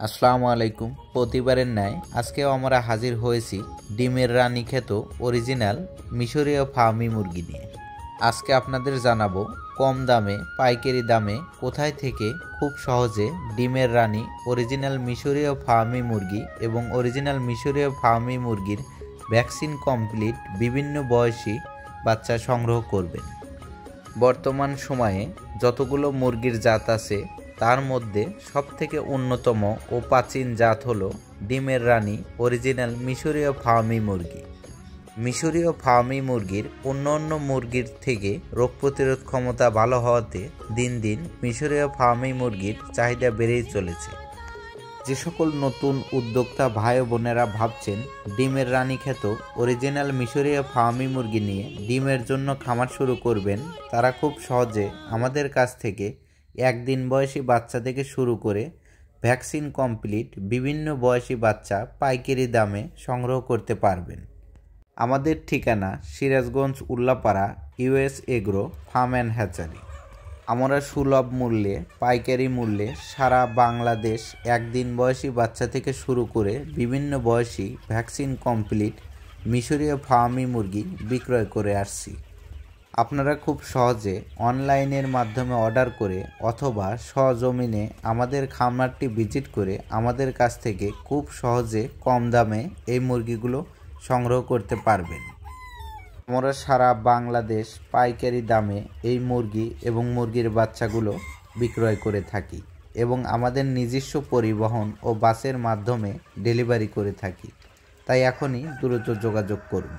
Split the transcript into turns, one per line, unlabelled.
আসসালামু আলাইকুম। প্রতিবারের ন্যায় আজকেও আমরা হাজির হয়েছি ডিমের রানীক্ষেত অরিজিনাল মিশরীয় ফার্মি মুরগি নিয়ে। আজকে আপনাদের জানাবো কম দামে পাইকারি দামে কোথায় থেকে খুব সহজে ডিমের রানী অরিজিনাল মিশরীয় ফার্মি মুরগি এবং অরিজিনাল মিশরীয় ফার্মি মুরগির ভ্যাকসিন কমপ্লিট বিভিন্ন বয়সী বাচ্চা সংগ্রহ করবেন। বর্তমান সময়ে যতগুলো মুরগির জাত আছে তার মধ্যে সবথেকে অন্যতম ও প্রাচীন জাত হলো ডিমের রানী অরিজিনাল মিশরীয় ফার্মি মুরগি। মিশরীয় ফার্মি মুরগির অন্য মুরগির থেকে রোগ প্রতিরোধ ক্ষমতা ভালো হওয়াতে দিন দিন মিশরীয় ফার্মি মুরগির চাহিদা বেড়েই চলেছে। যে সকল নতুন উদ্যোক্তা ভাই বোনেরা ভাবছেন ডিমের রানীক্ষেত অরিজিনাল মিশরীয় ফার্মি মুরগি নিয়ে ডিমের জন্য খামার শুরু করবেন, তারা খুব সহজে আমাদের কাছ থেকে একদিন বয়সী বাচ্চা থেকে শুরু করে ভ্যাকসিন কমপ্লিট বিভিন্ন বয়সী বাচ্চা পাইকারি দামে সংগ্রহ করতে পারবেন। আমাদের ঠিকানা Sirajganj Ullapara US agro farm and hatchery. আমরা সুলভ মূল্যে পাইকারি মূল্যে সারা বাংলাদেশ একদিন বয়সী বাচ্চা থেকে শুরু করে বিভিন্ন বয়সী ভ্যাকসিন কমপ্লিট মিশরীয় ফার্মি মুরগি বিক্রয় করে আসছি। আপনারা খুব সহজে অনলাইনের মাধ্যমে অর্ডার করে অথবা সজমিনে আমাদের খামারটি ভিজিট করে আমাদের কাছ থেকে খুব সহজে কম দামে এই মুরগিগুলো সংগ্রহ করতে পারবেন। আমরা সারা বাংলাদেশ পাইকারি দামে এই মুরগি এবং মুরগির বাচ্চাগুলো বিক্রয় করে থাকি এবং আমাদের নিজস্ব পরিবহন ও বাসের মাধ্যমে ডেলিভারি করে থাকি। তাই এখনই দ্রুত যোগাযোগ করুন।